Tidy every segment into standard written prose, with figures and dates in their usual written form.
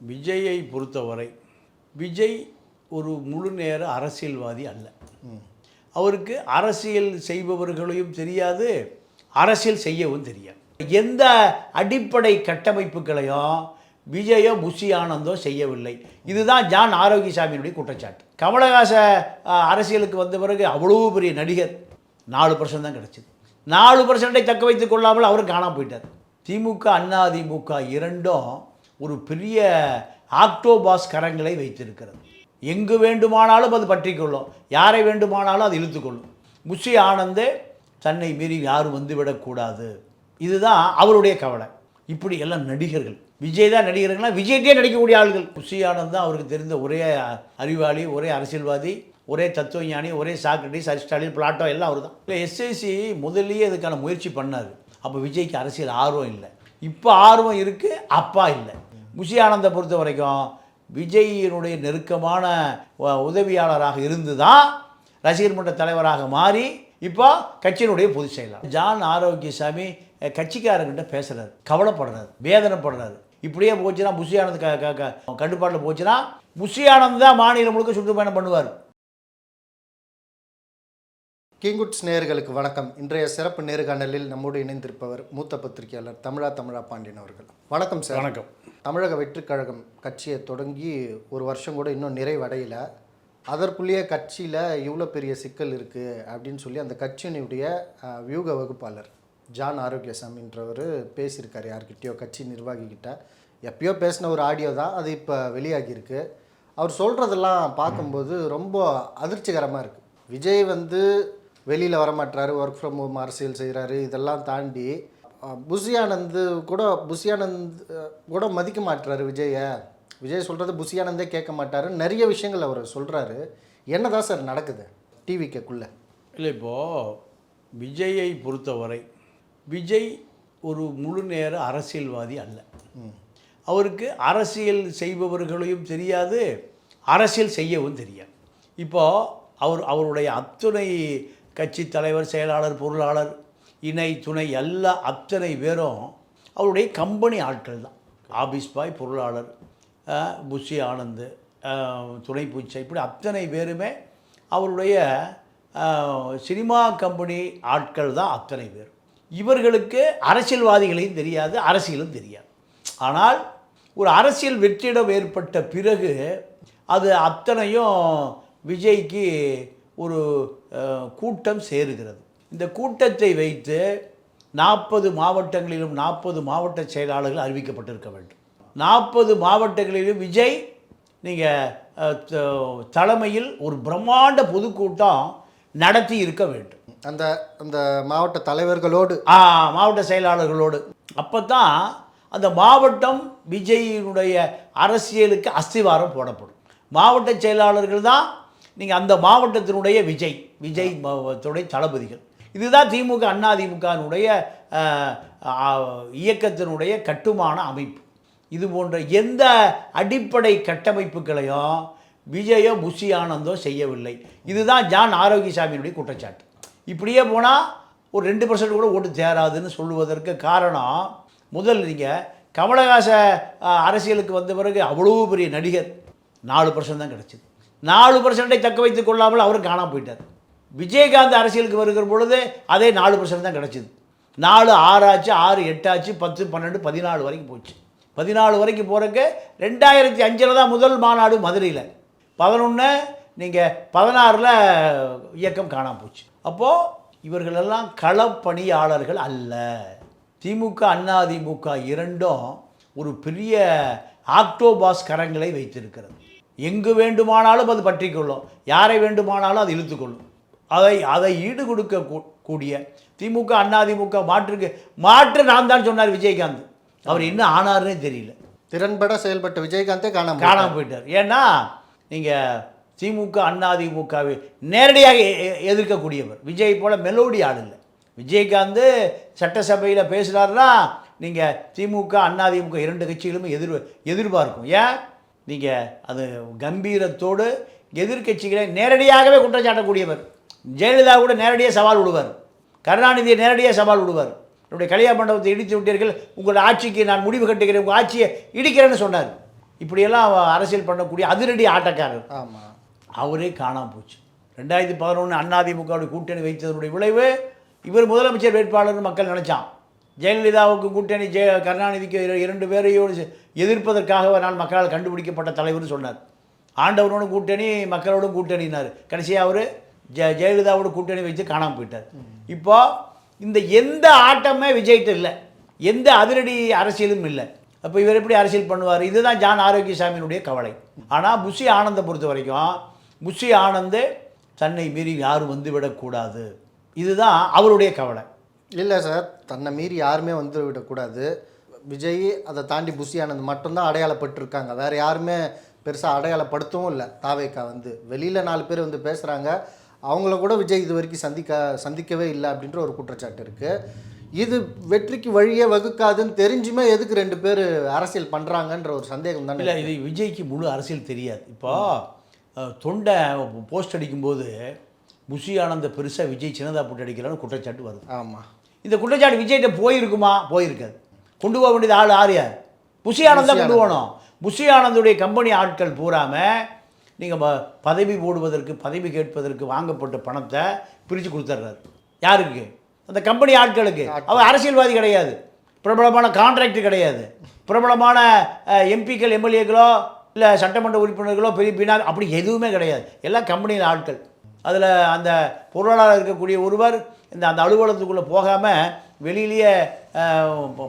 விஜயை பொறுத்தவரை விஜய் ஒரு முழு நேர அரசியல்வாதி அல்ல. அவருக்கு அரசியல் செய்பவர்களையும் தெரியாது, அரசியல் செய்யவும் தெரியாது. எந்த அடிப்படை கட்டமைப்புகளையும் விஜயோ புஷி ஆனந்தோ செய்யவில்லை. இதுதான் ஜான் ஆரோக்கியசாமியினுடைய குற்றச்சாட்டு. கமலஹாச அரசியலுக்கு வந்த பிறகு அவ்வளோ பெரிய நடிகர் 4% தான் கிடச்சிது. 4% தக்க வைத்துக் கொள்ளாமல் அவரும் காணாமல் போயிட்டார். திமுக அதிமுக இரண்டும் ஒரு பெரிய ஆக்டோபாஸ் கரங்களை வைத்திருக்கிறது. எங்கு வேண்டுமானாலும் அது பற்றி கொள்ளும், யாரை வேண்டுமானாலும் அது இழுத்துக்கொள்ளும். புஷி ஆனந்தே தன்னை மீறி யாரும் வந்துவிடக்கூடாது, இதுதான் அவருடைய கவலை. இப்படி எல்லாம் நடிகர்கள். விஜய் தான் நடிகர்கள்னா விஜய்கிட்டே நடிக்கக்கூடிய ஆள்கள். புஷி ஆனந்த் தான் அவருக்கு தெரிந்த ஒரே அறிவாளி, ஒரே அரசியல்வாதி, ஒரே தத்துவஞானி, ஒரே சாக்ரட்டிஸ், அரிஸ்டாட்டில், பிளாட்டோ எல்லாம் அவர் தான். இல்லை, எஸ்ஐசி முதல்லையே இதுக்கான முயற்சி பண்ணார். அப்போ விஜய்க்கு அரசியல் ஆர்வம் இல்லை. இப்போ ஆர்வம் இருக்குது, அப்பா இல்லை. புஷி ஆனந்தை பொறுத்த வரைக்கும் விஜயினுடைய நெருக்கமான உதவியாளராக இருந்து தான் ரசிகர் மன்ற தலைவராக மாறி இப்போ கட்சியினுடைய பொதுச் செயலாளர். ஜான் ஆரோக்கியசாமி கட்சிக்காரங்கிட்ட பேசுகிறார், கவலைப்படுறாரு, வேதனைப்படுறாரு. இப்படியே போச்சுன்னா புஷி ஆனந்த் கட்டுப்பாட்டில் போச்சுன்னா புஷி ஆனந்த் தான் மாநிலம் முழுக்க சுற்றுப்பயணம் பண்ணுவார். கிங்குட்ஸ் நேயர்களுக்கு வணக்கம். இன்றைய சிறப்பு நேர்காணலில் நம்மோடு இணைந்திருப்பவர் மூத்த பத்திரிகையாளர் தமிழா பாண்டியன் அவர்கள். வணக்கம் சார். வணக்கம். தமிழக வெற்றிக் கழகம் கட்சியை தொடங்கி ஒரு வருஷம் கூட இன்னும் நிறைவடையலை. அதற்குள்ளேயே கட்சியில் இவ்வளோ பெரிய சிக்கல் இருக்குது அப்படின்னு சொல்லி அந்த கட்சியினுடைய வியூக வகுப்பாளர் ஜான் ஆரோக்கியசாமின்றவர் பேசியிருக்கார். யார்கிட்டயோ கட்சி நிர்வாகிக்கிட்ட எப்பயோ பேசின ஒரு ஆடியோ தான் அது இப்போ வெளியாகியிருக்கு. அவர் சொல்கிறதெல்லாம் பார்க்கும்போது ரொம்ப அதிர்ச்சிகரமாக இருக்குது. விஜய் வெளியில் வரமாட்டாரு, ஒர்க் ஃப்ரம் ஹோம் அரசியல் செய்கிறாரு. இதெல்லாம் தாண்டி புஷி ஆனந்த் கூட மதிக்க மாட்டுறாரு விஜயை. விஜய் சொல்கிறது புஷி ஆனந்தே கேட்க மாட்டாரு. நிறைய விஷயங்கள் அவர் சொல்கிறாரு. என்ன தான் சார் நடக்குது டிவிக்குள்ளே? இல்லை, இப்போது விஜயை பொறுத்தவரை விஜய் ஒரு முழு நேர அரசியல்வாதி அல்ல. அவருக்கு அரசியல் செய்பவர்களையும் தெரியாது, அரசியல் செய்யவும் தெரியாது. இப்போது அவருடைய அத்துணை கட்சி தலைவர், செயலாளர், பொருளாளர், இணை துணை எல்லா அத்தனை பேரும் அவருடைய கம்பெனி ஆட்கள் தான். ஆபீஸ் பாய், பொருளாளர், புஷி ஆனந்த், துணை பூச்சை, இப்படி அத்தனை பேருமே அவருடைய சினிமா கம்பெனி ஆட்கள் தான் அத்தனை பேர். இவர்களுக்கு அரசியல்வாதிகளையும் தெரியாது, அரசியலும் தெரியாது. ஆனால் ஒரு அரசியல் வெற்றிடம் ஏற்பட்ட பிறகு அது அத்தனையும் விஜய்க்கு ஒரு கூட்டம் சேருகிறது. இந்த கூட்டத்தை வைத்து 40 மாவட்டங்களிலும் 40 மாவட்ட செயலாளர்கள் அறிவிக்கப்பட்டிருக்க வேண்டும். 40 மாவட்டங்களிலும் விஜய் நீங்கள் தலைமையில் ஒரு பிரம்மாண்ட பொதுக்கூட்டம் நடத்தி இருக்க வேண்டும். அந்த மாவட்ட தலைவர்களோடு, மாவட்ட செயலாளர்களோடு. அப்போ தான் அந்த மாவட்டம் விஜயினுடைய அரசியலுக்கு அஸ்திவாரம் போடப்படும். மாவட்ட செயலாளர்கள் தான் நீங்கள் அந்த மாவட்டத்தினுடைய விஜய் துணை தளபதிகள். இதுதான் திமுக அதிமுகனுடைய இயக்கத்தினுடைய கட்டுமான அமைப்பு. இது போன்ற எந்த அடிப்படை கட்டமைப்புகளையும் விஜயோ புஷி ஆனந்தோ செய்யவில்லை. இதுதான் ஜான் ஆரோக்கியசாமியினுடைய குற்றச்சாட்டு. இப்படியே போனால் ஒரு 2% கூட ஓட்டு தேராதுன்னு சொல்லுவதற்கு காரணம், முதல் நீங்கள் கமலஹாச அரசியலுக்கு வந்த பிறகு அவ்வளோ பெரிய நடிகர் 4% தான் கிடச்சிது. 4% தக்க வைத்துக் கொள்ளாமல் அவரும் காணாமல் போயிட்டார். விஜயகாந்த் அரசியலுக்கு வருகிற பொழுது அதே 4% தான் கிடச்சிது. 4 6 ஆச்சு, 6 8 ஆச்சு, 10 12 14 வரைக்கும் போச்சு. 14 வரைக்கும் போகிறக்கு 2005 தான் முதல் மாநாடு மதுரையில், 11 நீங்கள் 16 இயக்கம் காணாமல் போச்சு. அப்போது இவர்களெல்லாம் களப்பணியாளர்கள் அல்ல. திமுக அதிமுக இரண்டும் ஒரு பெரிய ஆக்டோபாஸ் கரங்களை வைத்திருக்கிறது. எங்கு வேண்டுமானாலும் அது பற்றி கொள்ளும், யாரை வேண்டுமானாலும் அது இழுத்துக்கொள்ளும். அதை ஈடு கொடுக்க கூடிய திமுக அதிமுக மாற்று நான் தான் சொன்னார் விஜயகாந்த். அவர் என்ன ஆனார்னே தெரியல. திறன்பட செயல்பட்ட விஜயகாந்தே காணாமல் போயிட்டார். ஏன்னா நீங்கள் திமுக அதிமுகவை நேரடியாக எதிர்க்கக்கூடியவர். விஜய் போல் மெலோடி ஆள் இல்லை. விஜயகாந்த் சட்டசபையில் பேசுகிறாருன்னா நீங்கள் திமுக அதிமுக 2 கட்சிகளும் எதிர்பார்க்கும். ஏன் நீங்கள் அது கம்பீரத்தோடு எதிர்கட்சிகளை நேரடியாகவே குற்றம் சாட்டக்கூடியவர். ஜெயலலிதா கூட நேரடியாக சவால் விடுவார், கருணாநிதியை நேரடியாக சவால் விடுவார். என்னுடைய கல்யாண மண்டபத்தை இடித்து விட்டீர்கள், உங்கள் ஆட்சிக்கு நான் முடிவு கட்டுகிறேன், உங்கள் ஆட்சியை இடிக்கிறேன்னு சொன்னார். இப்படியெல்லாம் அரசியல் பண்ணக்கூடிய அதிரடி ஆட்டக்காரர். ஆமாம். அவரே காணாமல் போச்சு. 2011 அதிமுகவுடைய கூட்டணி வைத்ததனுடைய விளைவு இவர் முதலமைச்சர் வேட்பாளர்னு மக்கள் நினச்சான். ஜெயலலிதாவுக்கு கூட்டணி கருணாநிதிக்கு 2 பேரையோடு எதிர்ப்பதற்காக நான் மக்களால் கண்டுபிடிக்கப்பட்ட தலைவர்னு சொன்னார். ஆண்டவரோட கூட்டணி மக்களோட கூட்டணினார். கடைசியாக அவர் ஜெயலலிதாவோட கூட்டணி வச்சு காணாமல் போயிட்டார். இப்போ இந்த எந்த ஆட்டமே விஜய்கிட்ட இல்லை, எந்த அதிரடி அரசியலும் இல்லை. அப்போ இவர் எப்படி அரசியல் பண்ணுவார்? இதுதான் ஜான் ஆரோக்கியசாமியினுடைய கவலை. ஆனால் புஷி ஆனந்தை பொறுத்த வரைக்கும் புஷி ஆனந்த் தன்னை மீறி யாரும் வந்து விடக்கூடாது, இதுதான் அவருடைய கவலை. இல்லை சார், தன்னை மீறி யாருமே வந்து விடக்கூடாது. விஜய் அதை தாண்டி புஷி ஆனந்த் மட்டும்தான் அடையாளப்பட்டிருக்காங்க. வேறு யாருமே பெருசாக அடையாளப்படுத்தவும் இல்லை. தாவேக்கா வந்து வெளியில் 4 பேர் வந்து பேசுகிறாங்க, அவங்கள கூட விஜய் இது வரைக்கும் சந்திக்கவே இல்லை அப்படின்ற ஒரு குற்றச்சாட்டு இருக்குது. இது வெற்றிக்கு வழியே வகுக்காதுன்னு தெரிஞ்சுமே எதுக்கு 2 பேர் அரசியல் பண்ணுறாங்கன்ற ஒரு சந்தேகம் தானே. இல்லை, இது விஜய்க்கு முழு அரசியல் தெரியாது. இப்போ தொண்டை போஸ்ட் அடிக்கும்போது புஷி ஆனந்த பெருசாக விஜய் சின்னதாக போட்டு அடிக்கலான்னு குற்றச்சாட்டு வருது. ஆமாம். இந்த குற்றச்சாட்டு விஜய்கிட்ட போயிருக்குமா? போயிருக்காது. கொண்டு போக வேண்டியது ஆள் யார்? புஷி ஆனந்த் தான் கொண்டு போகணும். புஷி ஆனந்துடைய கம்பெனி ஆட்கள் பூராமல் நீங்கள் பதவி போடுவதற்கு பதவி கேட்பதற்கு வாங்கப்பட்ட பணத்தை பிரித்து கொடுத்துட்றாரு. யாருக்கு? அந்த கம்பெனி ஆட்களுக்கு. அவர் அரசியல்வாதி கிடையாது, பிரபலமான கான்ட்ராக்ட் கிடையாது, பிரபலமான எம்பிக்கள் எம்எல்ஏக்களோ இல்லை சட்டமன்ற உறுப்பினர்களோ பெரிய பினாமி அப்படி எதுவுமே கிடையாது. எல்லாம் கம்பெனியில் ஆட்கள். அதில் அந்த பொருளாளர் இருக்கக்கூடிய ஒருவர் அந்த அலுவலகத்துக்குள்ளே போகாமல் வெளியிலேயே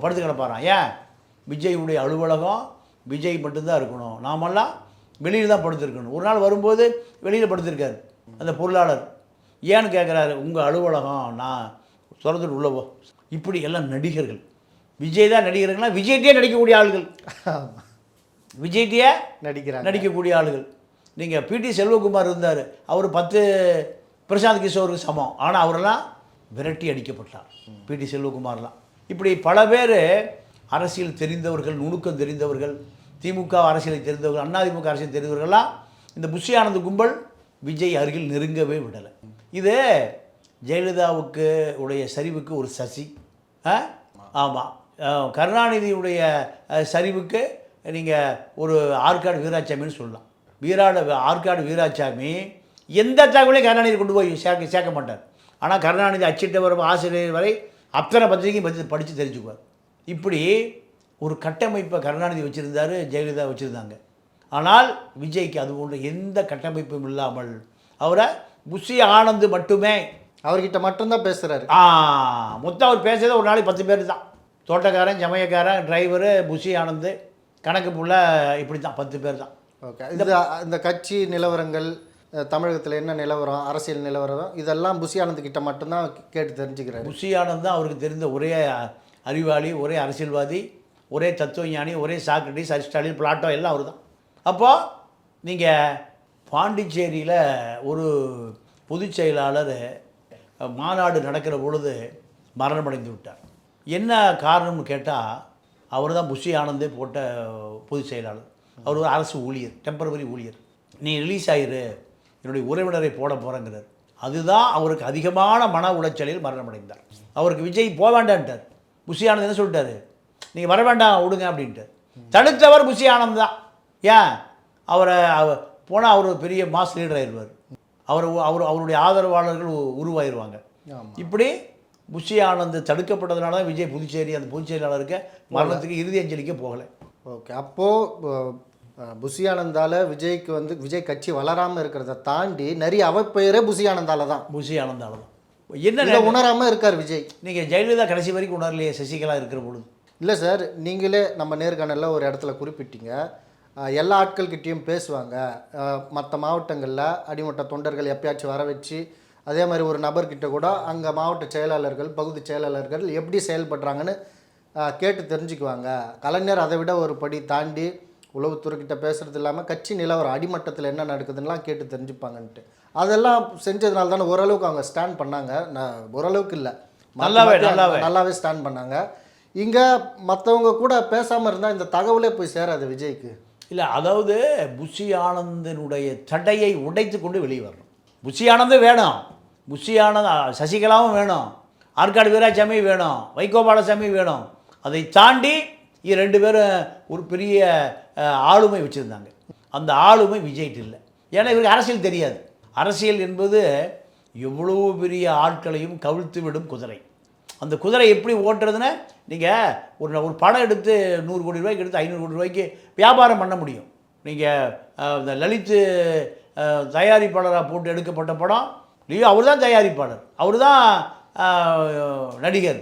படுத்து கிடப்பாராம். ஏன்? விஜயுடைய அலுவலகம் விஜய் மட்டும்தான் இருக்கணும், நாமெல்லாம் வெளியில் தான் படுத்துருக்கணும். ஒரு நாள் வரும்போது வெளியில் படுத்திருக்காரு அந்த பொருளாளர். ஏன்னு கேட்குறாரு, உங்கள் அலுவலகம் நான் திறந்துட்டு உள்ளவோ. இப்படி எல்லாம் நடிகர்கள். விஜய் தான் நடிகர்கள்னா விஜய்கிட்டே நடிக்கக்கூடிய ஆளுகள், விஜய்கிட்டே நடிக்கக்கூடிய ஆளுகள். நீங்கள் பிடி செல்வகுமார் இருந்தார், அவர் 10 பிரசாந்த் கிஷோருக்கு சமம். ஆனால் அவரெல்லாம் விரட்டி அடிக்கப்பட்டார், பிடி செல்வகுமார்லாம். இப்படி பல பேர் அரசியல் தெரிந்தவர்கள், நுணுக்கம் தெரிந்தவர்கள், திமுக அரசியலை தெரிந்தவர்கள், அதிமுக அரசியல் தெரிந்தவர்கள்லாம் இந்த புஷி ஆனந்த் கும்பல் விஜய் அருகில் நெருங்கவே விடலை. இது ஜெயலலிதாவுக்கு உடைய சரிவுக்கு ஒரு சசி. ஆமாம், கருணாநிதியுடைய சரிவுக்கு நீங்கள் ஒரு ஆற்காடு வீராசாமின்னு சொல்லலாம். ஆற்காடு வீராசாமி எந்த தகவலையும் கருணாநிதி கொண்டு போய் சேர்க்க மாட்டார். ஆனால் கருணாநிதி அச்சிட்டவர் ஆசிரியர் வரை அத்தனை பத்திரிகையும் படித்து தெரிஞ்சுக்குவார். இப்படி ஒரு கட்டமைப்பை கருணாநிதி வச்சுருந்தார், ஜெயலலிதா வச்சுருந்தாங்க. ஆனால் விஜய்க்கு அது போன்ற எந்த கட்டமைப்பும் இல்லாமல் அவரை புஷி ஆனந்த் மட்டுமே அவர்கிட்ட மட்டும்தான் பேசுகிறாரு. மொத்தம் அவர் பேசுகிறத ஒரு நாளைக்கு 10 பேர் தான். தோட்டக்காரன், சமயக்காரன், டிரைவரு, புஷி ஆனந்த், கணக்கு புள்ள, இப்படி தான் 10 பேர் தான். ஓகே. இந்த கட்சி நிலவரங்கள், தமிழகத்தில் என்ன நிலவரம், அரசியல் நிலவரம், இதெல்லாம் புஷி ஆனந்த் கிட்ட மட்டும்தான் கேட்டு தெரிஞ்சுக்கிறாரு. புஷி ஆனந்த் தான் அவருக்கு தெரிந்த ஒரே அறிவாளி, ஒரே அரசியல்வாதி, ஒரே தத்துவஞானி, ஒரே சாக்ரட்டிஸ், அரிஸ்டாட்டில், பிளாட்டோ எல்லாம் அவர் தான். அப்போது நீங்கள் பாண்டிச்சேரியில் ஒரு பொதுச் செயலாளர் மாநாடு நடக்கிற பொழுது மரணமடைந்து விட்டார். என்ன காரணம்னு கேட்டால் அவர் தான் புஷி ஆனந்தே போட்ட பொதுச் செயலாளர். அவர் ஒரு அரசு ஊழியர், டெம்பரவரி ஊழியர். நீ ரிலீஸ் ஆயிரு, என்னுடைய உறவினரை போட போகிறேங்கிறார். அதுதான் அவருக்கு அதிகமான மன உளைச்சலில் மரணமடைந்தார். அவருக்கு விஜய் போக வேண்டான்ட்டார். புஷி ஆனந்த் என்ன சொல்லிட்டாரு, நீங்கள் வர வேண்டாம் விடுங்க அப்படின்ட்டு. தடுத்தவர் புஷி ஆனந்த் தான். ஏன்? அவரை போனால் அவர் பெரிய மாஸ் லீடர் ஆயிடுவார். அவருடைய ஆதரவாளர்கள் உருவாயிருவாங்க. இப்படி புஷி ஆனந்த் தடுக்கப்பட்டதுனால தான் விஜய் புதுச்சேரி அந்த பொதுச் செயலாளருக்கு மரணத்துக்கு இறுதி அஞ்சலிக்க போகலை. ஓகே. அப்போது புஷி ஆனந்தால் விஜய்க்கு வந்து விஜய் கட்சி வளராமல் இருக்கிறத தாண்டி நிறைய அவப்பெயரே புஷி ஆனந்தால தான். புஷி ஆனந்தால தான். என்ன உணராமல் இருக்கார் விஜய். நீங்கள் ஜெயலலிதா கடைசி வரைக்கும் உணரலையே சசிகலா இருக்கிற பொழுது? இல்லை சார், நீங்களே நம்ம நேர்காணலில் ஒரு இடத்துல குறிப்பிட்டீங்க, எல்லா ஆட்கள்கிட்டையும் பேசுவாங்க, மற்ற மாவட்டங்களில் அடிமட்ட தொண்டர்கள் எப்பயாச்சும் வர வச்சு, அதே மாதிரி ஒரு நபர்கிட்ட கூட அங்கே மாவட்ட செயலாளர்கள், பகுதி செயலாளர்கள் எப்படி செயல்படுறாங்கன்னு கேட்டு தெரிஞ்சுக்குவாங்க. கலைஞர் அதை விட ஒரு படி தாண்டி உளவுத்துறைக்கிட்ட பேசுகிறது இல்லாமல் கட்சி நிலவரம் அடிமட்டத்தில் என்ன நடக்குதுன்னெலாம் கேட்டு தெரிஞ்சுப்பாங்கன்ட்டு அதெல்லாம் செஞ்சதுனால தானே ஓரளவுக்கு அவங்க ஸ்டாண்ட் பண்ணாங்க. ஓரளவுக்கு இல்லை, நல்லாவே ஸ்டாண்ட் பண்ணாங்க. இங்கே மற்றவங்க கூட பேசாமல் இருந்தால் இந்த தகவலே போய் சேராது விஜய்க்கு. இல்லை, அதாவது புஷி ஆனந்தனுடைய தடையை உடைத்து கொண்டு வெளியே வரணும். புஷி ஆனந்தும் வேணும், புஷி ஆனந்த் சசிகலாவும் வேணும், ஆற்காடு வீராசாமி வேணும், வைகோ பாலசாமி வேணும். அதை தாண்டி இது 2 பேரும் ஒரு பெரிய ஆளுமை வச்சுருந்தாங்க. அந்த ஆளுமை விஜய்கிட்ட இல்லை. ஏன்னா இவருக்கு அரசியல் தெரியாது. அரசியல் என்பது எவ்வளோ பெரிய ஆட்களையும் கவிழ்த்து விடும் குதிரை. அந்த குதிரை எப்படி ஓட்டுறதுன்னு நீங்கள் ஒரு படம் எடுத்து 100 கோடி ரூபாய்க்கு எடுத்து 500 கோடி ரூபாய்க்கு வியாபாரம் பண்ண முடியும். நீங்கள் இந்த லலித் தயாரிப்பாளராக போட்டு எடுக்கப்பட்ட படம் இல்லையோ, அவர் தான் தயாரிப்பாளர், அவர் தான் நடிகர்,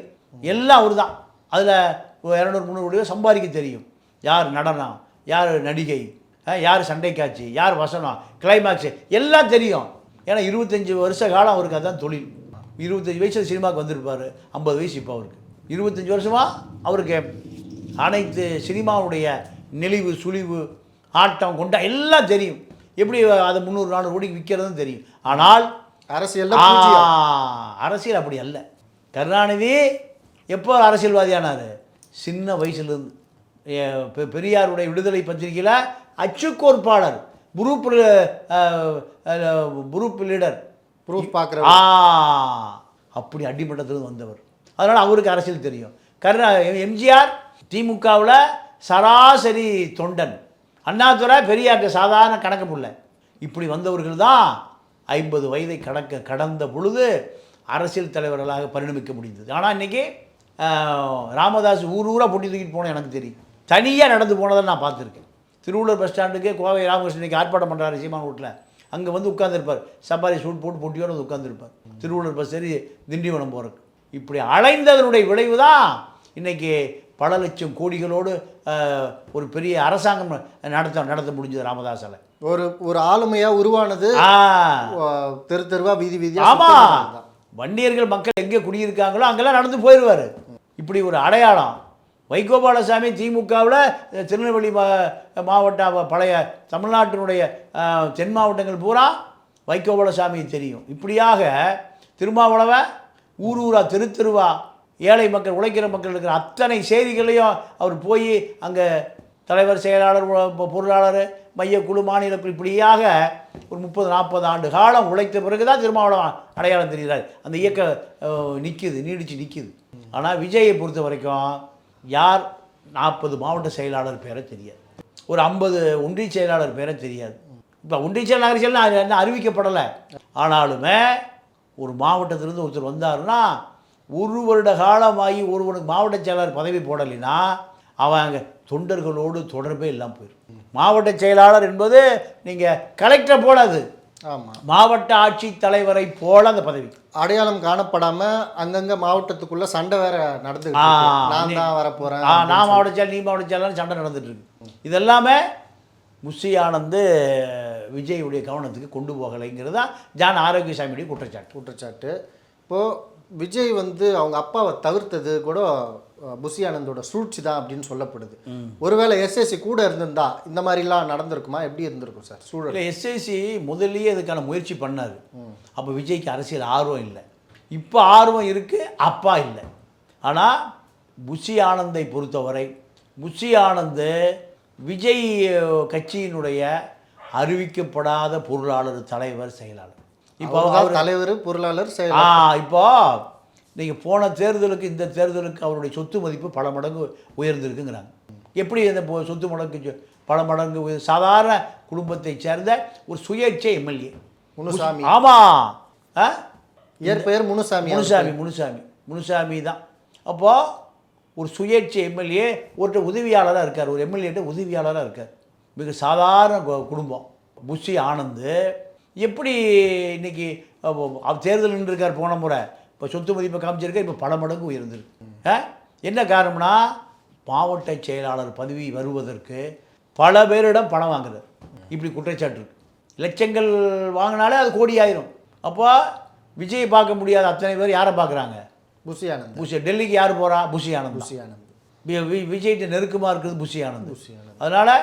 எல்லாம் அவர் தான். அதில் 200-300 கோடி ரூபாய் சம்பாதிக்க தெரியும். யார் நடனம், யார் நடிகை, யார் சண்டை காட்சி, யார் வசனம், கிளைமேக்ஸு எல்லாம் தெரியும். ஏன்னா 25 வருஷ காலம் அவருக்கு அதான் தொழில். 25 வயசில் சினிமாவுக்கு வந்திருப்பார். 50 வயசு இப்போ அவருக்கு. 25 வருஷமாக அவருக்கு அனைத்து சினிமாவுடைய நெளிவு சுழிவு ஆட்டம் கொண்ட எல்லாம் தெரியும். எப்படி அதை 300-400 கோடிக்கு விற்கிறதும் தெரியும். ஆனால் அரசியல் அப்படி அல்ல. கருணாநிதி எப்போ அரசியல்வாதியானார்? சின்ன வயசுலேருந்து. பெரியாருடைய விடுதலை பத்திரிகையில் அச்சுக்கோற்பாளர், குரூப் லீடர், ப்ரூஃப் பார்க்குற அப்படி அடிமட்டத்திலிருந்து வந்தவர். அதனால் அவருக்கு அரசியல் தெரியும். எம்ஜிஆர் திமுகவில் சராசரி தொண்டன், அண்ணாதுரை பெரியார்ட்ட சாதாரண கணக்கு புள்ள. இப்படி வந்தவர்கள் தான் 50 வயதை கடந்த பொழுது அரசியல் தலைவர்களாக பரிணமிக்க முடிந்தது. ஆனால் இன்றைக்கி ராமதாஸ் ஊராக பொட்டி தூக்கிட்டு போனோம் எனக்கு தெரியும். தனியாக நடந்து போனதை நான் பார்த்துருக்கேன். திருவள்ளூர் பஸ் ஸ்டாண்டுக்கு கோவை ராமகிருஷ்ணன் இன்றைக்கி ஆர்ப்பாட்டம் பண்ணுறாரு சீமான் வீட்டில். அங்கே வந்து உட்காந்துருப்பார், சப்பாரி சூட் போட்டு பொட்டியோடு வந்து உட்காந்துருப்பார். திருவள்ளூர் பஸ் சரி திண்டிவனம் போகிறக்கு. இப்படி அலைந்ததனுடைய விளைவு தான் இன்றைக்கி பல லட்சம் கோடிகளோடு ஒரு பெரிய அரசாங்கம் நடத்த முடிஞ்சது ராமதாஸால். ஒரு ஆளுமையாக உருவானது தெருவா வீதி வீதியாக. ஆமாம், வன்னியர்கள் மக்கள் எங்கே குடியிருக்காங்களோ அங்கெல்லாம் நடந்து போயிடுவார். இப்படி ஒரு அடையாளம். வைகோபாலசாமி திமுகவில் திருநெல்வேலி மாவட்ட பழைய தமிழ்நாட்டினுடைய தென் மாவட்டங்கள் பூரா வைகோபாலசாமி தெரியும். இப்படியாக திருமாவளவன் ஊரா தெருவா ஏழை மக்கள் உழைக்கிற மக்கள் இருக்கிற அத்தனை செய்திகளையும் அவர் போய் அங்கே தலைவர், செயலாளர், பொருளாளர், மையக்குழு, மாநில இப்படியாக ஒரு 30-40 ஆண்டு காலம் உழைத்த பிறகு தான் திருமாவளவன் அடையாளம் தெரிகிறார். அந்த இயக்கம் நீடிச்சு நிற்கிது. ஆனால் விஜயை பொறுத்த வரைக்கும் யார் 40 மாவட்ட செயலாளர் பேரை தெரியாது, ஒரு 50 ஒன்றிய செயலாளர் பேரை தெரியாது. இப்போ ஒன்றிய செயல் நகர என்ன அறிவிக்கப்படலை. ஆனாலுமே ஒரு மாவட்டத்திலிருந்து ஒருத்தர் வந்தாருன்னா 1 வருட காலமாகி ஒருவனுக்கு மாவட்ட செயலாளர் பதவி போடலைன்னா அவன் அங்கே தொண்டர்களோடு தொடர்பே இல்லாமல் போயிடும். மாவட்ட செயலாளர் என்பது நீங்கள் கலெக்டரை போடாது, ஆமாம், மாவட்ட ஆட்சி தலைவரை போல அந்த பதவி அடையாளம் காணப்படாமல் அங்கங்கே மாவட்டத்துக்குள்ளே சண்டை வேற நடந்து, நான் தான் வரப்போகிறேன், நான் மாவட்ட செயலர், நீ மாவட்ட செயலாளர் சண்டை நடந்துட்டு இருக்கு. இதெல்லாமே முஸ்ஸி ஆனந்த் விஜயுடைய கவனத்துக்கு கொண்டு போகலைங்கிறது தான் ஜான் ஆரோக்கியசாமியுடைய குற்றச்சாட்டு. இப்போது விஜய் வந்து அவங்க அப்பாவை தவிர்த்தது கூட புஷி ஆனந்தோட சூழ்ச்சி தான் அப்படின்னு சொல்லப்படுது. ஒருவேளை எஸ்எஸ்சி கூட இருந்திருந்தா இந்த மாதிரிலாம் நடந்திருக்குமா? எப்படி இருந்திருக்கும் சார் சூழல்? எஸ்எஸ்சி முதல்லயே அதுக்கான முயற்சி பண்ணார். அப்போ விஜய்க்கு அரசியல் ஆர்வம் இல்லை. இப்போ ஆர்வம் இருக்குது, அப்பா இல்லை. ஆனால் புஷி ஆனந்தை பொறுத்தவரை புஷி ஆனந்த் விஜய் கட்சியினுடைய அறிவிக்கப்படாத பொருளாளர், தலைவர், செயலாளர். இப்போ அவர் தலைவர், பொருளாளர், செயலாளர். இப்போ நீங்கள் போன தேர்தலுக்கு இந்த தேர்தலுக்கு அவருடைய சொத்து மதிப்பு பல மடங்கு உயர்ந்திருக்குங்கிறாங்க. எப்படி அந்த சொத்து மடங்கு பல மடங்கு சாதாரண குடும்பத்தை சேர்ந்த ஒரு சுயேட்சை எம்எல்ஏ முனுசாமி. ஆமாம், இயற்பெயர் முனுசாமி. முனுசாமி தான். அப்போது ஒரு சுயேட்சை எம்எல்ஏ ஒருத்தர் உதவியாளராக இருக்கார், ஒரு எம்எல்ஏட்ட உதவியாளராக இருக்கார். மிக சாதாரண குடும்பம். புஷி ஆனந்த் எப்படி இன்றைக்கி தேர்தல் நின்றுருக்கார் போன முறை, இப்போ சொத்து மதிப்பை காமிச்சிருக்க, இப்போ பல மடங்கு உயர்ந்திருக்கு. என்ன காரணம்னா மாவட்ட செயலாளர் பதவி வருவதற்கு பல பேரிடம் பணம் வாங்குறது. இப்படி குற்றச்சாட்டு இருக்குது. லட்சங்கள் வாங்கினாலே அது கோடி ஆயிரும். அப்போ விஜய் பார்க்க முடியாத அத்தனை பேர் யாரை பார்க்குறாங்க? புஷி ஆனந்த். டெல்லிக்கு யார் போகிறா? புஷி ஆனந்த். விஜய்கிட்ட நெருக்கமாக இருக்கிறது புஷி ஆனந்த். அதனால்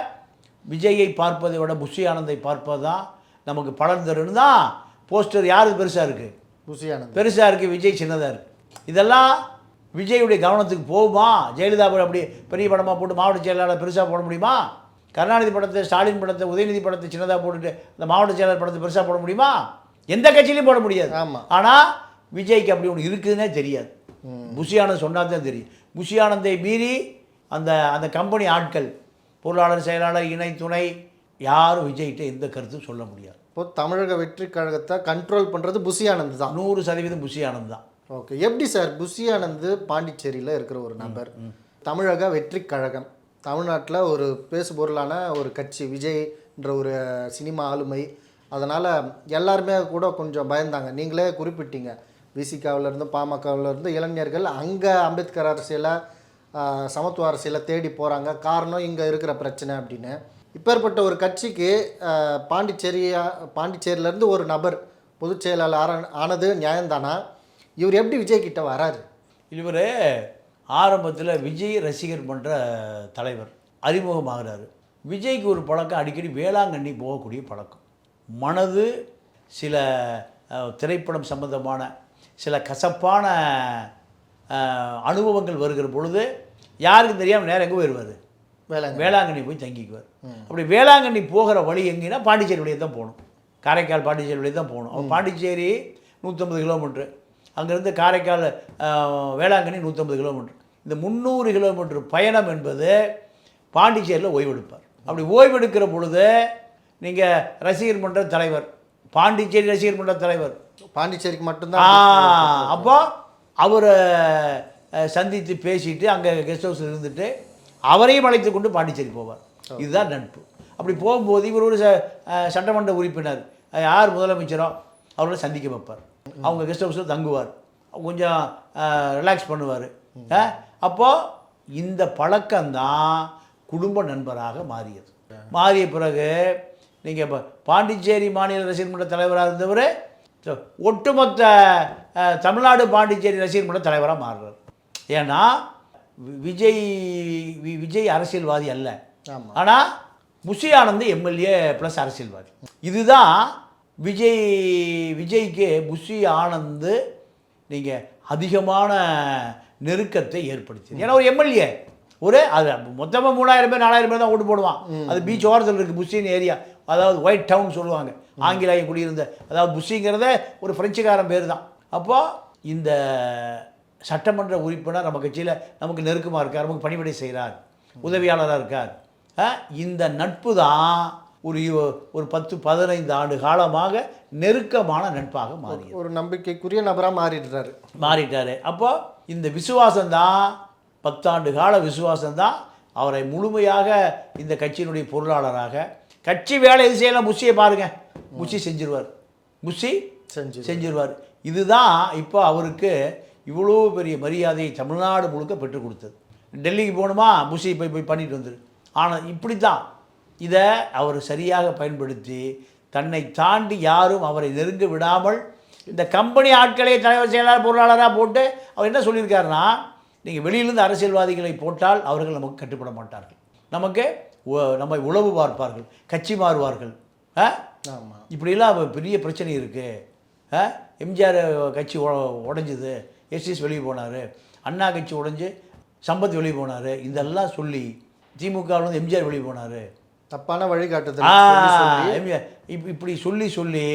விஜயை பார்ப்பதை விட புஷி ஆனந்தை பார்ப்பது தான் நமக்கு பலன் தருன்னு தான் போஸ்டர் யாருக்கு பெருசாக இருக்குது? புஷி ஆனந்த் பெருசாக இருக்குது, விஜய் சின்னதாக இருக்குது. இதெல்லாம் விஜயுடைய கவனத்துக்கு போகுமா? ஜெயலலிதா அப்படி பெரிய படமாக போட்டு மாவட்ட செயலாளர் பெருசாக போட முடியுமா? கருணாநிதி படத்தை, ஸ்டாலின் படத்தை, உதயநிதி படத்தை சின்னதாக போட்டுட்டு அந்த மாவட்ட செயலாளர் படத்தை பெருசாக போட முடியுமா? எந்த கட்சியிலையும் போட முடியாது. ஆமாம். ஆனால் விஜய்க்கு அப்படி ஒன்று இருக்குதுன்னே தெரியாது. புஷி ஆனந்த் சொன்னால் தான் தெரியும். புஷி ஆனந்தை மீறி அந்த அந்த கம்பெனி ஆட்கள், பொருளாளர், செயலாளர், இணை, துணை, யாரும் விஜய்கிட்ட எந்த கருத்தும் சொல்ல முடியாது. இப்போ தமிழக வெற்றி கழகத்தை கண்ட்ரோல் பண்ணுறது புஷி ஆனந்த் தான். 100% புஷி ஆனந்த் தான். ஓகே, எப்படி சார் புஷி ஆனந்த் பாண்டிச்சேரியில் இருக்கிற ஒரு நபர், தமிழக வெற்றி கழகம் தமிழ்நாட்டில் ஒரு பேசுபொருளான ஒரு கட்சி, விஜய்ன்ற ஒரு சினிமா ஆளுமை, அதனால் எல்லாருமே கூட கொஞ்சம் பயந்தாங்க. நீங்களே குறிப்பிட்டீங்க, விசிகாவிலேருந்து பாமகவிலேருந்து இளைஞர்கள் அங்கே அம்பேத்கர் அரசியலை, சமத்துவ அரசியலை தேடி போகிறாங்க. காரணம் இங்கே இருக்கிற பிரச்சனை அப்படின்னு. இப்பேற்பட்ட ஒரு கட்சிக்கு பாண்டிச்சேரியிலேருந்து ஒரு நபர் பொதுச் செயலாளர் ஆனது நியாயம்தானா? இவர் எப்படி விஜய் கிட்ட வராரு? இவர் ஆரம்பத்தில் விஜய் ரசிகர் மன்ற தலைவர் அறிமுகமாகிறாரு. விஜய்க்கு ஒரு பழக்கம், அடிக்கடி வேளாங்கண்ணி போகக்கூடிய பழக்கம். மனது சில திரைப்படம் சம்பந்தமான சில கசப்பான அனுபவங்கள் வருகிற பொழுது யாருக்கும் தெரியாமல் நேரம் எங்கே போயிடுவார், வேளாங்கண்ணி போய் தங்கிக்குவார். அப்படி வேளாங்கண்ணி போகிற வழி எங்கன்னா பாண்டிச்சேரி வழியே தான் போகணும், காரைக்கால் பாண்டிச்சேரி வழியே தான் போகணும். அவன் பாண்டிச்சேரி 150 கிலோமீட்ரு, அங்கேருந்து காரைக்கால் வேளாங்கண்ணி 150 கிலோமீட்ரு. இந்த 300 கிலோமீட்டர் பயணம் என்பது பாண்டிச்சேரியில் ஓய்வெடுப்பார். அப்படி ஓய்வெடுக்கிற பொழுது நீங்கள் ரசிகர் மன்ற தலைவர், பாண்டிச்சேரி ரசிகர் மன்ற தலைவர், பாண்டிச்சேரிக்கு மட்டும்தான். அப்போ அவரை சந்தித்து பேசிட்டு அங்கே கெஸ்ட் ஹவுஸில் இருந்துட்டு அவரையும் அழைத்து கொண்டு பாண்டிச்சேரி போவார். இதுதான் நட்பு. அப்படி போகும்போது இவர் ஒரு சட்டமன்ற உறுப்பினர், யார் முதலமைச்சரோ அவரோட சந்திக்க வைப்பார். அவங்க கெஸ்ட் ஹவுஸில் தங்குவார், கொஞ்சம் ரிலாக்ஸ் பண்ணுவார். அப்போது இந்த பழக்கம்தான் குடும்ப நண்பராக மாறியது. மாறிய பிறகு நீங்கள் இப்போ பாண்டிச்சேரி மாநில ரசிகர் மன்ற தலைவராக இருந்தவர் ஒட்டுமொத்த தமிழ்நாடு பாண்டிச்சேரி ரசிகர் மன்ற தலைவராக மாறுறார். ஏன்னா விஜய் அரசியல்வாதி அல்ல, ஆனால் புஷி ஆனந்த் எம்எல்ஏ ப்ளஸ் அரசியல்வாதி. இதுதான் விஜய்க்கு புஷி ஆனந்த் நீங்கள் அதிகமான நெருக்கத்தை ஏற்படுத்தி. ஏன்னா ஒரு எம்எல்ஏ அது மொத்தமாக 3000 பேர் 4000 பேர் தான் ஓட்டு போடுவான். அது பீச் ஓரத்தில் இருக்குது புஷின் ஏரியா, அதாவது ஒயிட் டவுன் சொல்லுவாங்க, ஆங்கிலேய குடியிருந்த, அதாவது புஷிங்கிறத ஒரு பிரெஞ்சுக்காரன் பேர் தான். அப்போது இந்த சட்டமன்ற உறுப்பினர் நம்ம கட்சியில் நமக்கு நெருக்கமாக இருக்கார், நமக்கு பணிவிடை செய்கிறார், உதவியாளராக இருக்கார். இந்த நட்பு தான் ஒரு 10-15 ஆண்டு காலமாக நெருக்கமான நட்பாக மாறியது. ஒரு நம்பிக்கைக்குரிய நபராக மாறிட்டார். அப்போ இந்த விசுவாசம்தான், 10 ஆண்டு கால விசுவாசம்தான் அவரை முழுமையாக இந்த கட்சியினுடைய பொருளாளராக, கட்சி வேலை எது செய்யலாம், புஷியை பாருங்கள், புஷி செஞ்சிருவார், புஷி செஞ்சிருவார். இதுதான் இப்போ அவருக்கு இவ்வளோ பெரிய மரியாதையை தமிழ்நாடு முழுக்க பெற்றுக் கொடுத்தது. டெல்லிக்கு போகணுமா, புஷி போய் பண்ணிட்டு வந்துரு. ஆனால் இப்படி தான் இதை அவர் சரியாக பயன்படுத்தி தன்னை தாண்டி யாரும் அவரை நெருங்க விடாமல் இந்த கம்பெனி ஆட்களே தலைவர் செயலாளர் பொருளாளராக போட்டு அவர் என்ன சொல்லியிருக்காருன்னா, நீங்கள் வெளியிலிருந்து அரசியல்வாதிகளை போட்டால் அவர்கள் நமக்கு கட்டுப்பட மாட்டார்கள், நம்மை உளவு பார்ப்பார்கள், கட்சி மாறுவார்கள். இப்படிலாம் பெரிய பிரச்சனை இருக்குது. எம்ஜிஆர் கட்சி உடைஞ்சிது, எஸ்டிஎஸ் வெளியே போனார், அண்ணா கட்சி உடைஞ்சு சம்பத் வெளியே போனார், இதெல்லாம் சொல்லி திமுகவிலேருந்து எம்ஜிஆர் வெளியே போனார், தப்பான வழிகாட்டுதல் எம்ஜிஆர் இப்படி சொல்லி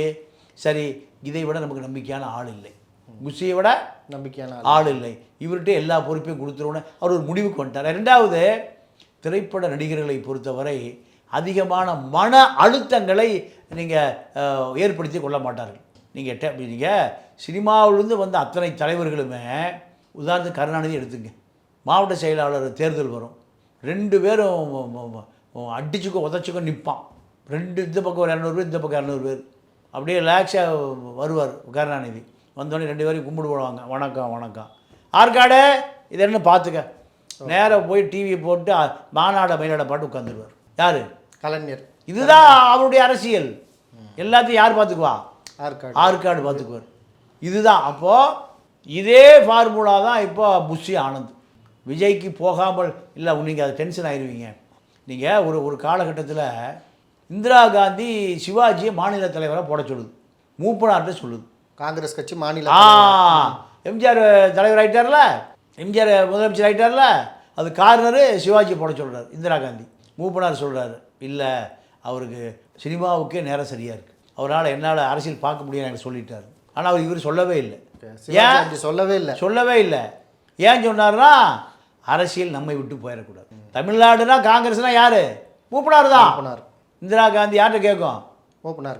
சரி, இதை விட நமக்கு நம்பிக்கையான ஆள் இல்லை, புஷியை விட நம்பிக்கையான ஆள் இல்லை, இவர்கிட்ட எல்லா பொறுப்பையும் கொடுத்துருவோன்னு அவர் ஒரு முடிவுக்கு வந்துட்டார். ரெண்டாவது, திரைப்பட நடிகர்களை பொறுத்தவரை அதிகமான மன அழுத்தங்களை நீங்கள் ஏற்படுத்தி கொள்ள மாட்டார்கள். நீங்கள் சினிமாவிலிருந்து வந்த அத்தனை தலைவர்களுமே, உதாரணத்துக்கு கருணாநிதி எடுத்துங்க, மாவட்ட செயலாளர் தேர்தல் வரும், 2 பேரும் அடிச்சுக்கோ உதச்சிக்கோ நிற்பான், இந்த பக்கம் ஒரு 200 பேர், இந்த பக்கம் 200 பேர், அப்படியே ரிலாக்ஸாக வருவார் கருணாநிதி. வந்தோடனே 2 பேரையும் கும்பிடு போடுவாங்க, வணக்கம் வணக்கம், ஆற்காடு இது என்ன பார்த்துக்க, நேராக போய் டிவியை போட்டு மாநாட மயிலாட பாட்டு உட்காந்துருவார். யார்? கலைஞர். இதுதான் அவருடைய அரசியல். எல்லாத்தையும் யார் பார்த்துக்குவா? ஆற்காடு பார்த்துக்குவார். இதுதான். அப்போது இதே ஃபார்முலா தான் இப்போ புஷி ஆனந்த். விஜய்க்கு போகாமல் இல்லை, நீங்கள் அது டென்ஷன் ஆயிடுவீங்க. நீங்கள் ஒரு காலகட்டத்தில் இந்திரா காந்தி சிவாஜியை மாநில தலைவராக போட சொல்லுது, மூப்பனார்ட்ட சொல்லுது, காங்கிரஸ் கட்சி மாநில. எம்ஜிஆர் தலைவர் ஆகிட்டார்ல, எம்ஜிஆர் முதலமைச்சர் ஆகிட்டார்ல, அது காரணரு சிவாஜியை போட சொல்கிறார் இந்திரா காந்தி. மூப்பனார் சொல்கிறாரு, இல்லை அவருக்கு சினிமாவுக்கே நேரம் சரியாக இருக்குது, அவரால் என்னால் அரசியல் பார்க்க முடியும் எனக்கு சொல்லிட்டார். ஆனால் இவர் சொல்லவே இல்லை. ஏன் சொல்லவே இல்லை? ஏன் சொன்னார்னா, அரசியல் நம்மை விட்டு போயிடக்கூடாது. தமிழ்நாடுனா காங்கிரஸ்னா யார்? மூப்பனார் தான். இந்திரா காந்தி யார்கிட்ட கேட்கும்?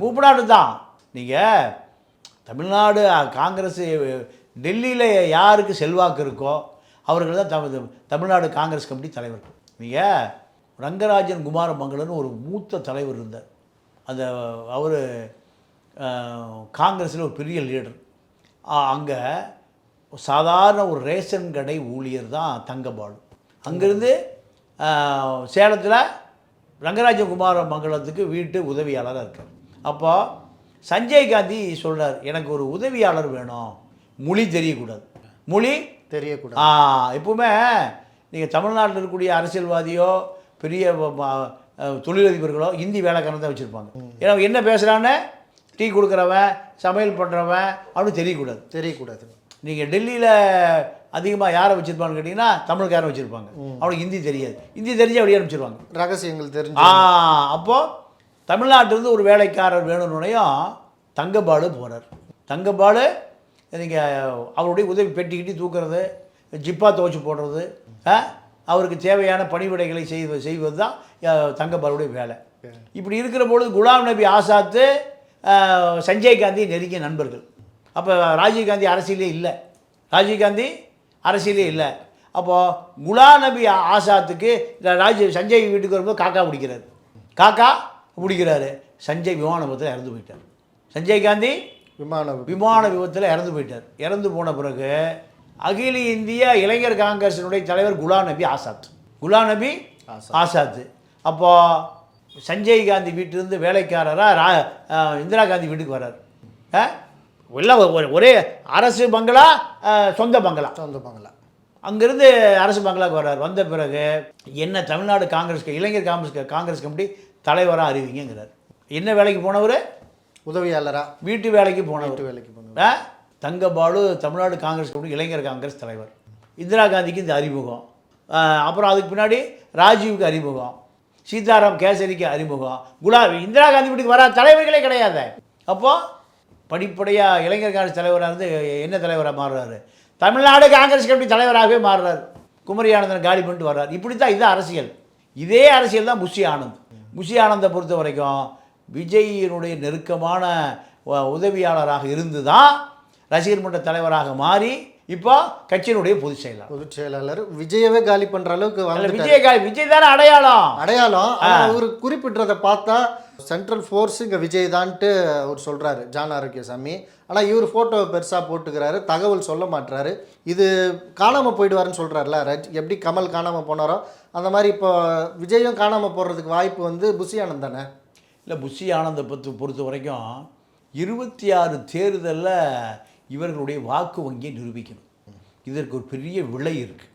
மூப்பனார் தான். நீங்கள் தமிழ்நாடு காங்கிரஸ் டெல்லியில் யாருக்கு செல்வாக்கு இருக்கோ அவர்கள் தான் தமிழ்நாடு காங்கிரஸ் கமிட்டி தலைவர். நீங்கள் ரங்கராஜன் குமாரமங்கலன்னு ஒரு மூத்த தலைவர் இருந்தார். அந்த அவர் காங்கிரஸில் ஒரு பெரிய லீடர். அங்கே சாதாரண ஒரு ரேஷன் கடை ஊழியர் தான் தங்கபாலு. அங்கேருந்து சேலத்தில் ரங்கராஜன் குமாரமங்கலத்துக்கு வீட்டு உதவியாளராக இருக்கார். அப்போ சஞ்சய் காந்தி சொல்கிறார், எனக்கு ஒரு உதவியாளர் வேணும், மொழி தெரியக்கூடாது. மொழி தெரியக்கூடாது. எப்பவுமே நீங்கள் தமிழ்நாட்டில் இருக்கக்கூடிய அரசியல்வாதியோ பெரிய தொழிலதிபர்களோ ஹிந்தி வேலைக்காரன் தான் வச்சுருப்பாங்க. ஏன்னா என்ன பேசுகிறான்னு டீ கொடுக்குறவன் சமையல் பண்ணுறவன் அவனு தெரியக்கூடாது. நீங்கள் டெல்லியில் அதிகமாக யாரை வச்சுருப்பான்னு கேட்டிங்கன்னா தமிழ்காரன் வச்சுருப்பாங்க. அவனுக்கு ஹிந்தி தெரியாது. ஹிந்தி தெரிஞ்சு அப்படியே அனுப்பிச்சிருவாங்க, ரகசியங்கள் தெரிஞ்சு. அப்போது தமிழ்நாட்டிலேருந்து ஒரு வேலைக்காரர் வேணும்னுனையும் தங்கபாலு போகிறார். தங்கபாலு நீங்கள் அவருடைய உதவி பெட்டிக்கிட்டி தூக்குறது, ஜிப்பா துவச்சி போடுறது, அவருக்கு தேவையான பணிவிடைகளை செய்வது தான் தங்கபாலுடைய வேலை. இப்படி இருக்கிற பொழுது குலாம் நபி ஆசாத்து சஞ்சய் காந்தி நெருங்கிய நண்பர்கள். அப்போ ராஜீவ்காந்தி அரசியலே இல்லை. அப்போது குலாம் நபி ஆசாத்துக்கு சஞ்சய் வீட்டுக்கு வரும்போது காக்கா பிடிக்கிறாரு. சஞ்சய் விமான விபத்தில் இறந்து போயிட்டார். சஞ்சய் காந்தி விமான விபத்தில் இறந்து போயிட்டார். இறந்து போன பிறகு அகில இந்திய இளைஞர் காங்கிரசினுடைய தலைவர் குலாம் நபி ஆசாத். அப்போது சஞ்சய் காந்தி வீட்டிலிருந்து வேலைக்காரராக இந்திரா காந்தி வீட்டுக்கு வர்றார். எல்லாம் ஒரே அரசு பங்களா, சொந்த பங்களா. அங்கேருந்து அரசு பங்களாவுக்கு வர்றார். வந்த பிறகு என்ன தமிழ்நாடு இளைஞர் காங்கிரஸ் கமிட்டி தலைவராக அறிவிங்கிறார். என்ன வேலைக்கு போனவர்? உதவியாளராக வீட்டு வேலைக்கு போனவர். தங்கபாலு தமிழ்நாடு காங்கிரஸ் கமிட்டி இளைஞர் காங்கிரஸ் தலைவர். இந்திரா காந்திக்கு இந்த அறிமுகம். அப்புறம் அதுக்கு பின்னாடி ராஜீவுக்கு அறிமுகம், சீதாராம் கேசரிக்கு அறிமுகம். இந்திரா காந்தி வீட்டுக்கு வர தலைவர்களே கிடையாது. அப்போது படிப்படியாக இளைஞர் காங்கிரஸ் தலைவராக இருந்து என்ன தலைவராக மாறுறாரு? தமிழ்நாடு காங்கிரஸ் கமிட்டி தலைவராகவே மாறுறார். குமரி ஆனந்தன் காலி பண்ணிட்டு வர்றார். இப்படி தான் இது அரசியல். இதே அரசியல் தான் புஷி ஆனந்தை பொறுத்த வரைக்கும் விஜயினுடைய நெருக்கமான உதவியாளராக இருந்து தான் ரசிகர் மன்ற தலைவராக மாறி இப்போ கட்சியினுடைய பொதுச் செயலாளர் விஜயவே காலி பண்ணுற அளவுக்கு விஜய் தானே அடையாளம். அவர் குறிப்பிட்டதை பார்த்தா சென்ட்ரல் ஃபோர்ஸ் இங்கே விஜய் தான்ட்டு அவர் சொல்கிறாரு, ஜான் ஆரோக்கியசாமி. ஆனால் இவர் ஃபோட்டோவை பெருசாக போட்டுக்கிறாரு, தகவல் சொல்ல மாட்டுறாரு. இது காணாமல் போயிடுவாருன்னு சொல்கிறாருல, எப்படி கமல் காணாமல் போனாரோ அந்த மாதிரி இப்போ விஜயும் காணாமல் போடுறதுக்கு வாய்ப்பு புஷி ஆனந்த் தானே? இல்லை, புஷி ஆனந்தை பொறுத்த வரைக்கும் 26 தேர்தலில் இவர்களுடைய வாக்கு வங்கியை நிரூபிக்கணும். இதற்கு ஒரு பெரிய விலை இருக்குது,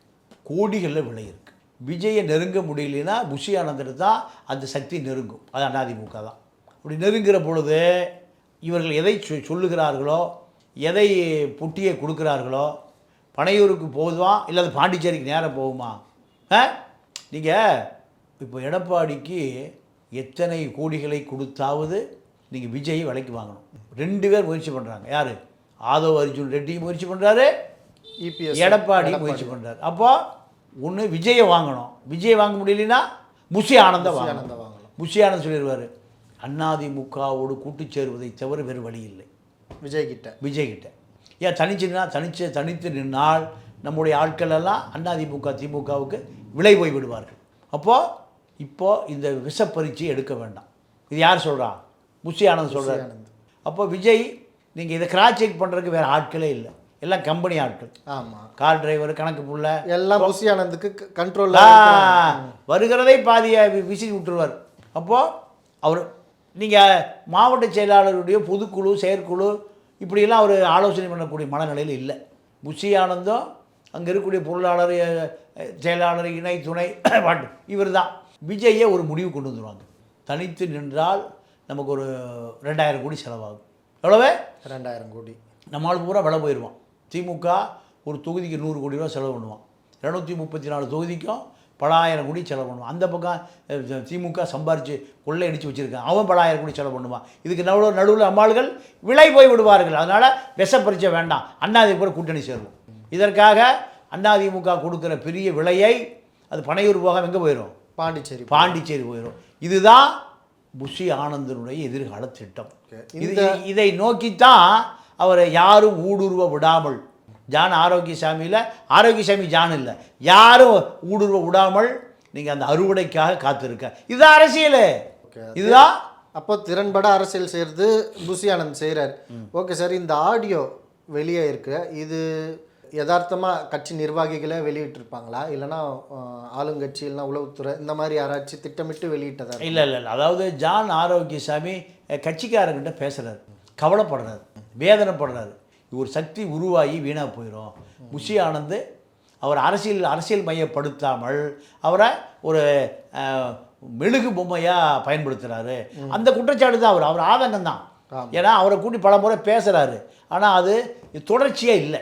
கோடிகளில் விலை இருக்குது. விஜயை நெருங்க முடியலன்னா புஷி ஆனந்திட்ட தான் அந்த சக்தி நெருங்கும். அது அதிமுக தான். அப்படி நெருங்குகிற பொழுது இவர்கள் எதை சொல்லுகிறார்களோ, எதை பொட்டியை கொடுக்குறார்களோ, பனையூருக்கு போகுதா இல்லை அது பாண்டிச்சேரிக்கு நேரம் போகுமா? நீங்கள் இப்போ எடப்பாடிக்கு எத்தனை கோடிகளை கொடுத்தாவது நீங்கள் விஜயை விலைக்கு வாங்கணும். 2 பேர் முயற்சி பண்ணுறாங்க. யார்? ஆதவ் அர்ஜுன் ரெட்டி முயற்சி பண்ணுறாரு, எடப்பாடி முயற்சி பண்ணுறாரு. அப்போது ஒன்று விஜயை வாங்கணும். விஜயை வாங்க முடியலன்னா புஷி ஆனந்தை வாங்கணும். புஷி ஆனந்த் சொல்லிடுவார், அதிமுகவோடு கூட்டு சேருவதை தவிர வேறு வழி இல்லை விஜய்கிட்ட. ஏன் தனித்து நின்னால் நம்முடைய ஆட்கள் எல்லாம் அதிமுக திமுகவுக்கு விலை போய் விடுவார்கள். இப்போது இந்த விஷப்பரீட்சை எடுக்க வேண்டாம். இது யார் சொல்கிறா? புஷி ஆனந்த் சொல்கிறார். அப்போ விஜய் நீங்கள் இதை கிராஸ் செக் பண்ணுறதுக்கு வேறு ஆட்களே இல்லை, எல்லாம் கம்பெனி ஆட்கள். ஆமாம், கார் டிரைவர், கணக்கு புள்ள எல்லாம் புஷி ஆனந்துக்கு கண்ட்ரோல். வருகிறதை பாதியை விசிறி விட்டுருவார். அப்போது அவர் நீங்கள் மாவட்ட செயலாளருடைய பொதுக்குழு, செயற்குழு இப்படியெல்லாம் அவர் ஆலோசனை பண்ணக்கூடிய மனநிலையில் இல்லை. புஷி ஆனந்தும் அங்கே இருக்கக்கூடிய பொருளாளர், செயலாளர், இணை துணை பாட்டு இவர் தான். விஜயை ஒரு முடிவு கொண்டு வந்துடுவாங்க. தனித்து நின்றால் நமக்கு ஒரு 2000 கோடி செலவாகும். எவ்வளவு? 2000 கோடி. நம்மளால் பூரா விலை போயிடுவான். திமுக ஒரு தொகுதிக்கு 100 கோடி ரூபா செலவு பண்ணுவான். 234 தொகுதிக்கும் பல ஆயிரம் கோடி செலவு பண்ணுவான். அந்த பக்கம் திமுக சம்பாரித்து கொள்ளை அடித்து வச்சுருக்கான், அவன் பல ஆயிரம் கோடி செலவு பண்ணுவான். இதுக்கு நடுவில் அம்மாள்கள் விலை போய் விடுவார்கள். அதனால் விஷப்பரிச்சை வேண்டாம், அதிமுக கூட்டணி சேருவோம். இதற்காக அதிமுக கொடுக்குற பெரிய விலையை அது பனையூர் போக எங்கே போயிடும்? பாண்டிச்சேரி போயிடும். இதுதான் புஷி ஆனந்தனுடைய எதிர்கால திட்டம். இதை நோக்கித்தான் அவரை யாரும் ஊடுருவ விடாமல், ஜான் ஆரோக்கியசாமி ஜான் இல்லை, யாரும் ஊடுருவ விடாமல் நீங்கள் அந்த அறுவடைக்காக காத்திருக்க. இதுதான் அரசியல். இதுதான் அப்போ திறன்பட அரசியல் செய்கிறது புஷி ஆனந்த் செய்கிறார். ஓகே சார், இந்த ஆடியோ வெளியே இருக்கு, இது யதார்த்தமாக கட்சி நிர்வாகிகளே வெளியிட்டிருப்பாங்களா, இல்லைனா ஆளுங்கட்சி இல்லைனா உளவுத்துறை இந்த மாதிரி யாராச்சும் திட்டமிட்டு வெளியிட்டதா? இல்லை, அதாவது ஜான் ஆரோக்கியசாமி கட்சிக்காரங்கிட்ட பேசுகிறார், கவலைப்படுறாரு, வேதனைப்படுறாரு. ஒரு சக்தி உருவாகி வீணாக போயிடும். புஷி ஆனந்த் அவர் அரசியல் மையப்படுத்தாமல் அவரை ஒரு மெழுகு பொம்மையாக பயன்படுத்துகிறாரு. அந்த குற்றச்சாட்டு தான் அவர் ஆதங்கம் தான். ஏன்னா அவரை கூட்டி பல முறை பேசுகிறாரு, ஆனால் அது தொடர்ச்சியாக இல்லை.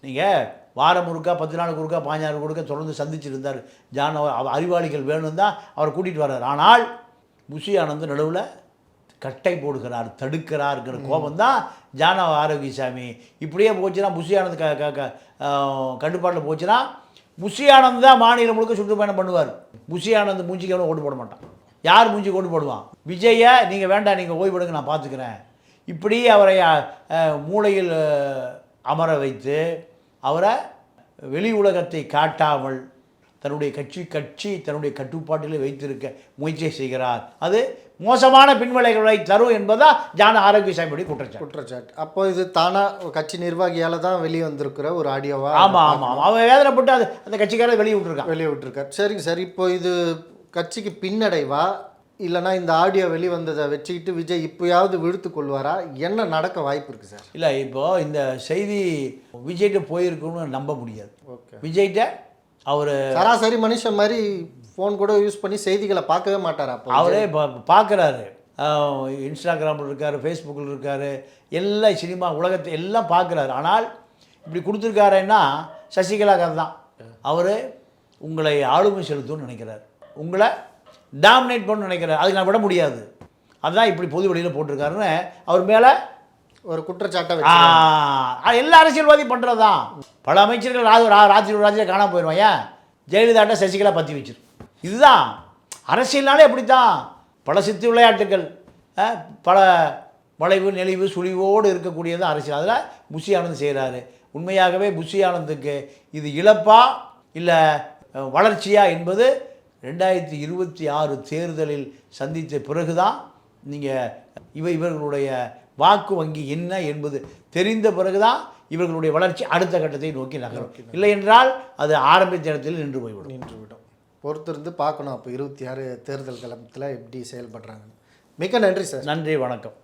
நீங்கள் வாரம் ஒருக்கா 10 நாளுக்கு ஒருக்கா 15 நாளுக்கு ஒருக்கா தொடர்ந்து சந்திச்சுருந்தார் ஜான். அவர் அறிவாளிகள் வேணும் தான் அவர் கூட்டிகிட்டு வர்றார். ஆனால் புஷி ஆனந்த் நடுவில் கட்டை போடுகிறார், தடுக்கிறாருங்கிற கோபம் தான் ஜான ஆரோக்கியசாமி. இப்படியே போச்சுன்னா புஷி ஆனந்த் கட்டுப்பாட்டில் போச்சுன்னா புஷி ஆனந்த் தான் மாநிலம் முழுக்க சுற்றுப்பயணம் பண்ணுவார். புஷி ஆனந்த் மூஞ்சிக்கு எவ்வளோ ஓட்டு போட மாட்டான். யார் மூஞ்சிக்கு ஓட்டு போடுவான்? விஜயை நீங்கள் வேண்டாம், நீங்கள் ஓய்வெடுங்க, நான் பார்த்துக்கிறேன். இப்படி அவரை மூளையில் அமர வைத்து அவரை வெளி உலகத்தை காட்டாமல் தன்னுடைய கட்சி தன்னுடைய கட்டுப்பாட்டில் வைத்திருக்க முயற்சி செய்கிறார். அது மோசமான பின்விளைவுகளை தரும் என்பதா ஜான ஆரோக்கியசாமியுடைய குற்றச்சாட்டு. அப்போ இது தானா கட்சி நிர்வாகியால் தான் வெளியே வந்திருக்கிற ஒரு ஆடியோவா? ஆமாம். அவன் வேதனைப்பட்டு அந்த கட்சிக்காரர் வெளியே விட்டுருக்கார். சரிங்க சார், இப்போ இது கட்சிக்கு பின்னடைவா, இல்லைனா இந்த ஆடியோ வெளிவந்ததை வச்சுக்கிட்டு விஜய் இப்போயாவது விழுத்து கொள்வாரா? என்ன நடக்க வாய்ப்பு இருக்குது சார்? இல்லை, இப்போது இந்த செய்தி விஜய்கிட்ட போயிருக்குன்னு நம்ப முடியாது. விஜய்கிட்ட அவர் சராசரி மனுஷன் மாதிரி ஃபோன் கூட யூஸ் பண்ணி செய்திகளை பார்க்கவே மாட்டாரா? அவரே பார்க்குறாரு. இன்ஸ்டாகிராமில் இருக்கார், ஃபேஸ்புக்கில் இருக்கார், எல்லா சினிமா உலகத்தை எல்லாம் பார்க்குறாரு. ஆனால் இப்படி கொடுத்துருக்காருன்னா சசிகலாக்கார் தான். அவர் உங்களை ஆளுமை செலுத்தும்னு நினைக்கிறார், உங்களை டாமினேட் பண்ண நினைக்கிறார். அதுக்கு நான் விட முடியாது, அதுதான் இப்படி பொது வெளியில் போட்டிருக்காருன்னு அவர் மேலே ஒரு குற்றச்சாட்டை எல்லா அரசியல்வாதியும் பண்ணுறது தான். பல அமைச்சர்கள் ராத்திரி காணாமல் போயிடுவான். ஏன்? ஜெயலலிதாட்ட சசிகலா பற்றி வச்சிரு. இதுதான் அரசியல்னாலே அப்படித்தான். பல சித்து விளையாட்டுகள், பல வளைவு நெளிவு சுழிவோடு இருக்கக்கூடியது அரசியல். அதில் புஷி ஆனந்த் செய்கிறாரு. உண்மையாகவே புஷி ஆனந்துக்கு இது இழப்பா இல்லை வளர்ச்சியா என்பது 2026 தேர்தலில் சந்தித்த பிறகு தான் நீங்கள் இவர்களுடைய வாக்கு வங்கி என்ன என்பது தெரிந்த பிறகுதான் இவர்களுடைய வளர்ச்சி அடுத்த கட்டத்தை நோக்கி நகரும். இல்லை என்றால் அது ஆரம்பித்த இடத்தில் நின்று விடும். பொறுத்திருந்து பார்க்கணும் அப்போ 26 தேர்தல் களத்தில் எப்படி செயல்படுறாங்க. மிக்க நன்றி சார். நன்றி, வணக்கம்.